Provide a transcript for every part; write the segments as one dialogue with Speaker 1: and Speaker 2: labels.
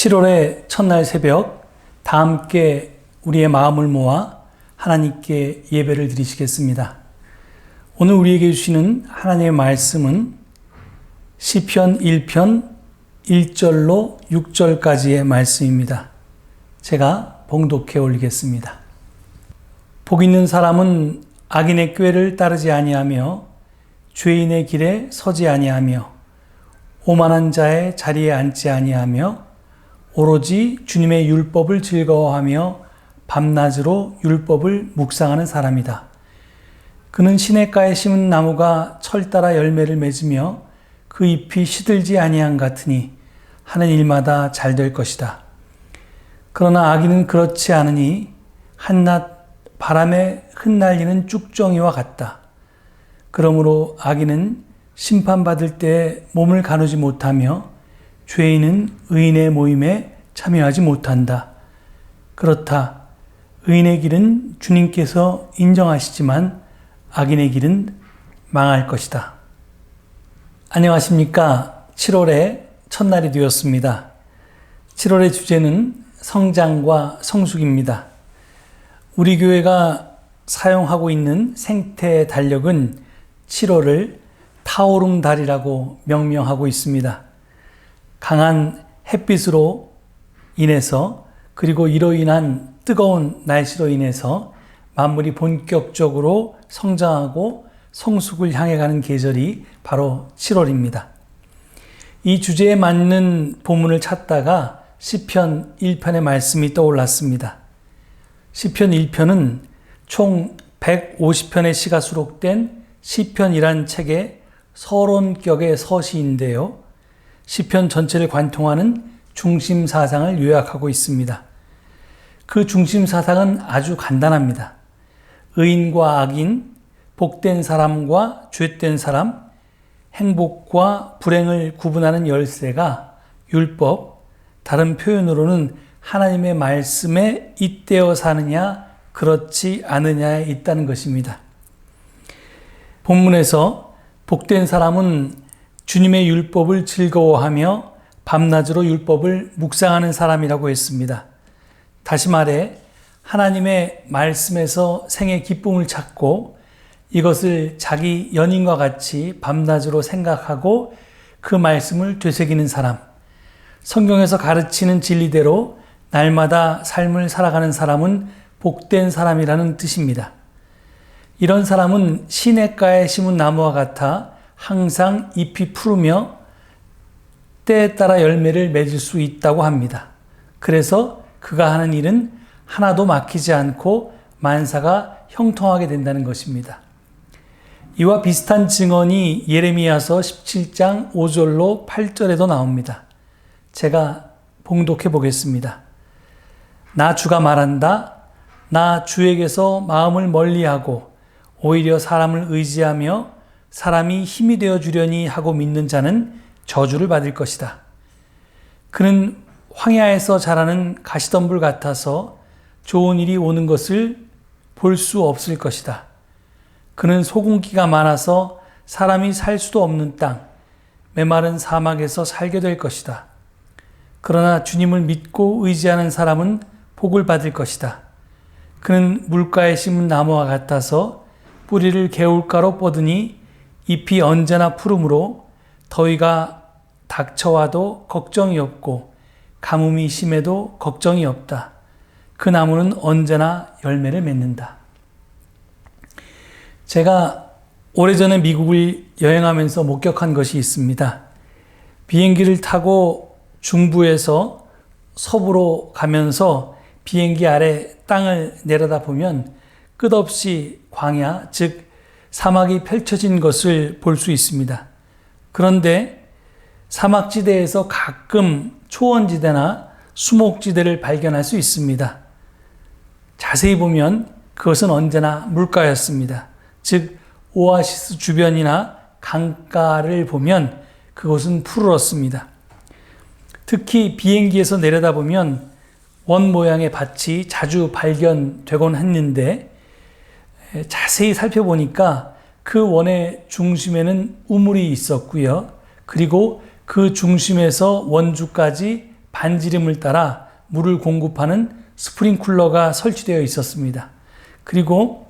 Speaker 1: 7월의 첫날 새벽 다 함께 우리의 마음을 모아 하나님께 예배를 드리시겠습니다. 오늘 우리에게 주시는 하나님의 말씀은 시편 1편 1절로 6절까지의 말씀입니다. 제가 봉독해 올리겠습니다. 복 있는 사람은 악인의 꾀를 따르지 아니하며 죄인의 길에 서지 아니하며 오만한 자의 자리에 앉지 아니하며 오로지 주님의 율법을 즐거워하며 밤낮으로 율법을 묵상하는 사람이다. 그는 시냇가에 심은 나무가 철 따라 열매를 맺으며 그 잎이 시들지 아니한 같으니 하는 일마다 잘 될 것이다. 그러나 악인은 그렇지 않으니 한낮 바람에 흩날리는 쭉정이와 같다. 그러므로 악인은 심판받을 때 몸을 가누지 못하며 죄인은 의인의 모임에 참여하지 못한다. 그렇다. 의인의 길은 주님께서 인정하시지만 악인의 길은 망할 것이다. 안녕하십니까? 7월의 첫날이 되었습니다. 7월의 주제는 성장과 성숙입니다. 우리 교회가 사용하고 있는 생태 달력은 7월을 타오름 달이라고 명명하고 있습니다. 강한 햇빛으로 인해서 그리고 이로 인한 뜨거운 날씨로 인해서 만물이 본격적으로 성장하고 성숙을 향해 가는 계절이 바로 7월입니다. 이 주제에 맞는 본문을 찾다가 시편 1편의 말씀이 떠올랐습니다. 시편 1편은 총 150편의 시가 수록된 시편이란 책의 서론격의 서시인데요. 시편 전체를 관통하는 중심 사상을 요약하고 있습니다. 그 중심 사상은 아주 간단합니다. 의인과 악인, 복된 사람과 죄된 사람, 행복과 불행을 구분하는 열쇠가 율법, 다른 표현으로는 하나님의 말씀에 잇대어 사느냐, 그렇지 않느냐에 있다는 것입니다. 본문에서 복된 사람은 주님의 율법을 즐거워하며 밤낮으로 율법을 묵상하는 사람이라고 했습니다. 다시 말해 하나님의 말씀에서 생의 기쁨을 찾고 이것을 자기 연인과 같이 밤낮으로 생각하고 그 말씀을 되새기는 사람, 성경에서 가르치는 진리대로 날마다 삶을 살아가는 사람은 복된 사람이라는 뜻입니다. 이런 사람은 시냇가에 심은 나무와 같아 항상 잎이 푸르며 때에 따라 열매를 맺을 수 있다고 합니다. 그래서 그가 하는 일은 하나도 막히지 않고 만사가 형통하게 된다는 것입니다. 이와 비슷한 증언이 예레미야서 17장 5절로 8절에도 나옵니다. 제가 봉독해 보겠습니다. 나 주가 말한다. 나 주에게서 마음을 멀리하고 오히려 사람을 의지하며 사람이 힘이 되어 주려니 하고 믿는 자는 저주를 받을 것이다. 그는 황야에서 자라는 가시덤불 같아서 좋은 일이 오는 것을 볼 수 없을 것이다. 그는 소금기가 많아서 사람이 살 수도 없는 땅, 메마른 사막에서 살게 될 것이다. 그러나 주님을 믿고 의지하는 사람은 복을 받을 것이다. 그는 물가에 심은 나무와 같아서 뿌리를 개울가로 뻗으니 잎이 언제나 푸르므로 더위가 닥쳐와도 걱정이 없고 가뭄이 심해도 걱정이 없다. 그 나무는 언제나 열매를 맺는다. 제가 오래전에 미국을 여행하면서 목격한 것이 있습니다. 비행기를 타고 중부에서 서부로 가면서 비행기 아래 땅을 내려다보면 끝없이 광야, 즉 사막이 펼쳐진 것을 볼 수 있습니다. 그런데 사막지대에서 가끔 초원지대나 수목지대를 발견할 수 있습니다. 자세히 보면 그것은 언제나 물가였습니다. 즉 오아시스 주변이나 강가를 보면 그것은 푸르렀습니다. 특히 비행기에서 내려다보면 원 모양의 밭이 자주 발견되곤 했는데 자세히 살펴보니까 그 원의 중심에는 우물이 있었고요. 그리고 그 중심에서 원주까지 반지름을 따라 물을 공급하는 스프링쿨러가 설치되어 있었습니다. 그리고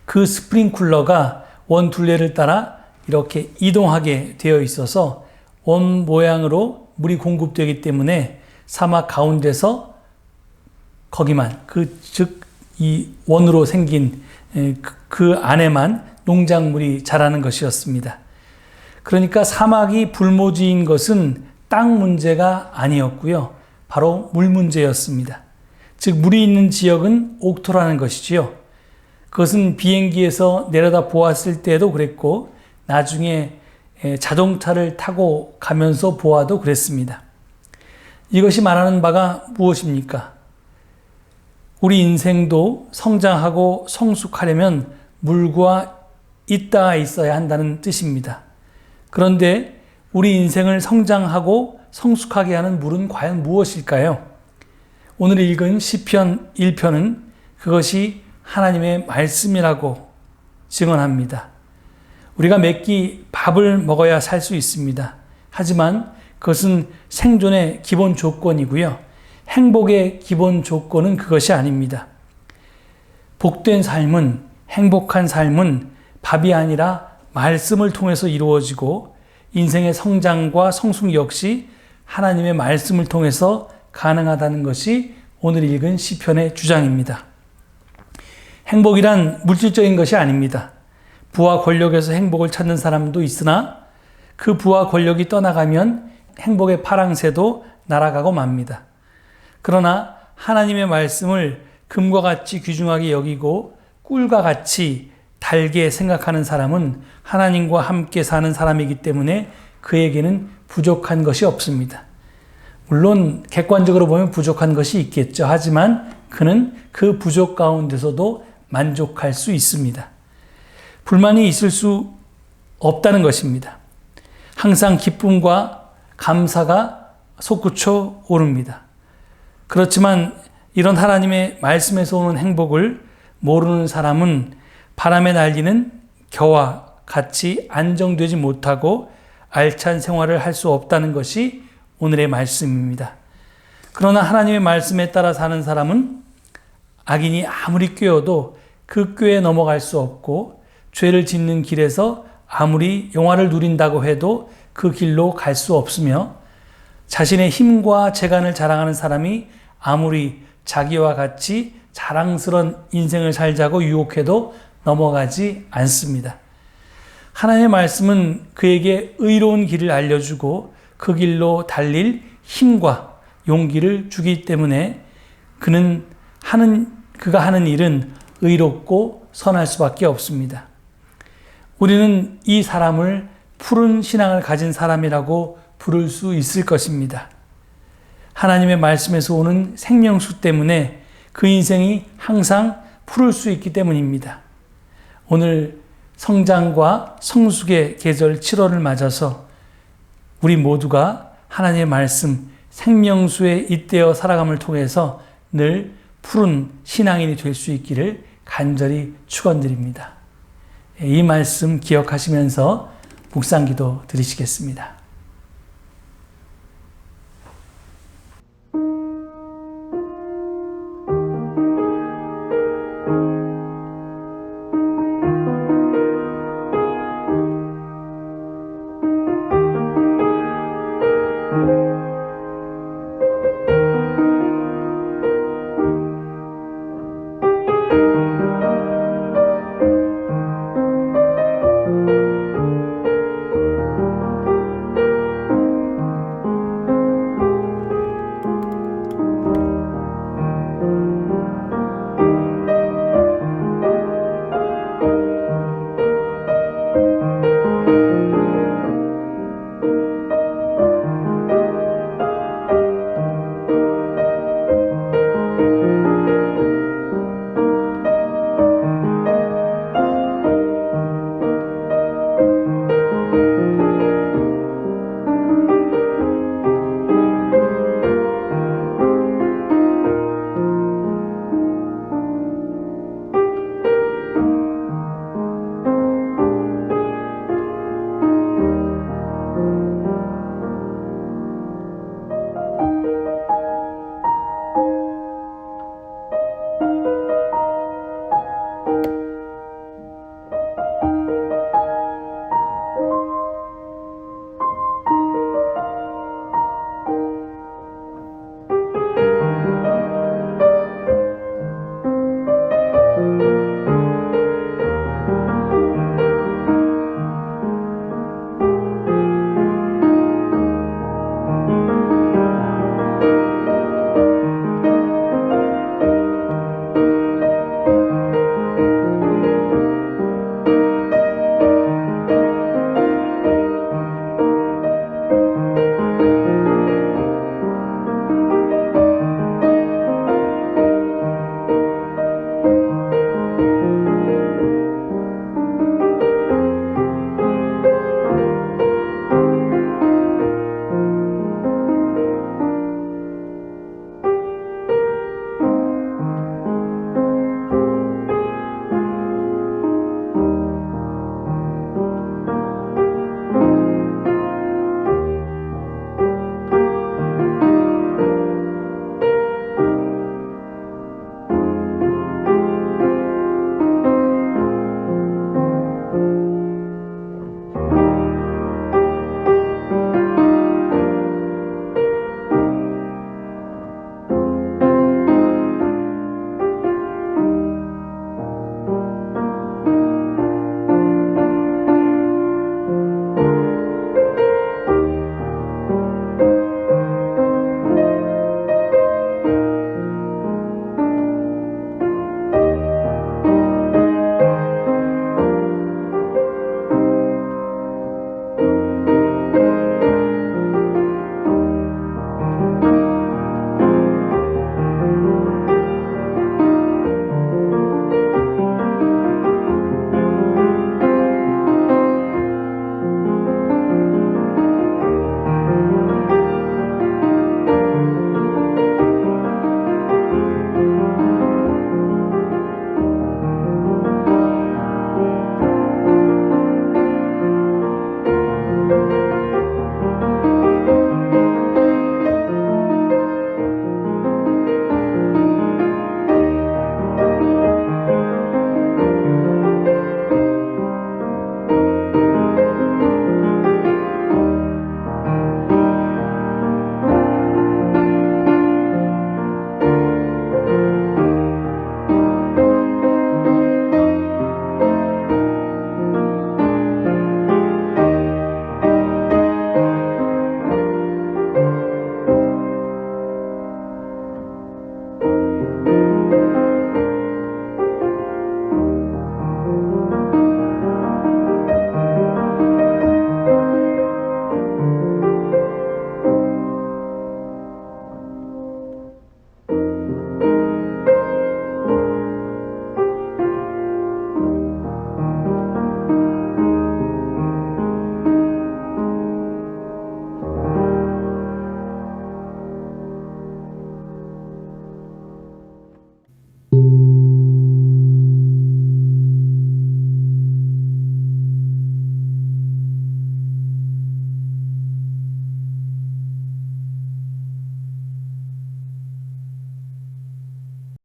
Speaker 1: 그 스프링쿨러가 원 둘레를 따라 이렇게 이동하게 되어 있어서 원 모양으로 물이 공급되기 때문에 사막 가운데서 거기만 즉 이 원으로 생긴 그 안에만 농작물이 자라는 것이었습니다. 그러니까 사막이 불모지인 것은 땅 문제가 아니었고요. 바로 물 문제였습니다. 즉 물이 있는 지역은 옥토라는 것이지요. 그것은 비행기에서 내려다 보았을 때도 그랬고 나중에 자동차를 타고 가면서 보아도 그랬습니다. 이것이 말하는 바가 무엇입니까? 우리 인생도 성장하고 성숙하려면 물과 있다 있어야 한다는 뜻입니다. 그런데 우리 인생을 성장하고 성숙하게 하는 물은 과연 무엇일까요? 오늘 읽은 시편 1편은 그것이 하나님의 말씀이라고 증언합니다. 우리가 몇 끼 밥을 먹어야 살 수 있습니다. 하지만 그것은 생존의 기본 조건이고요. 행복의 기본 조건은 그것이 아닙니다. 복된 삶은, 행복한 삶은 밥이 아니라 말씀을 통해서 이루어지고 인생의 성장과 성숙 역시 하나님의 말씀을 통해서 가능하다는 것이 오늘 읽은 시편의 주장입니다. 행복이란 물질적인 것이 아닙니다. 부와 권력에서 행복을 찾는 사람도 있으나 그 부와 권력이 떠나가면 행복의 파랑새도 날아가고 맙니다. 그러나 하나님의 말씀을 금과 같이 귀중하게 여기고 꿀과 같이 달게 생각하는 사람은 하나님과 함께 사는 사람이기 때문에 그에게는 부족한 것이 없습니다. 물론 객관적으로 보면 부족한 것이 있겠죠. 하지만 그는 그 부족 가운데서도 만족할 수 있습니다. 불만이 있을 수 없다는 것입니다. 항상 기쁨과 감사가 솟구쳐 오릅니다. 그렇지만 이런 하나님의 말씀에서 오는 행복을 모르는 사람은 바람에 날리는 겨와 같이 안정되지 못하고 알찬 생활을 할 수 없다는 것이 오늘의 말씀입니다. 그러나 하나님의 말씀에 따라 사는 사람은 악인이 아무리 꾀어도 그 꾀에 넘어갈 수 없고 죄를 짓는 길에서 아무리 영화를 누린다고 해도 그 길로 갈 수 없으며 자신의 힘과 재간을 자랑하는 사람이 아무리 자기와 같이 자랑스러운 인생을 살자고 유혹해도 넘어가지 않습니다. 하나님의 말씀은 그에게 의로운 길을 알려주고 그 길로 달릴 힘과 용기를 주기 때문에 그가 하는 일은 의롭고 선할 수밖에 없습니다. 우리는 이 사람을 푸른 신앙을 가진 사람이라고 부를 수 있을 것입니다. 하나님의 말씀에서 오는 생명수 때문에 그 인생이 항상 푸를 수 있기 때문입니다. 오늘 성장과 성숙의 계절 7월을 맞아서 우리 모두가 하나님의 말씀 생명수에 잇대어 살아감을 통해서 늘 푸른 신앙인이 될 수 있기를 간절히 축원드립니다. 이 말씀 기억하시면서 묵상기도 드리시겠습니다.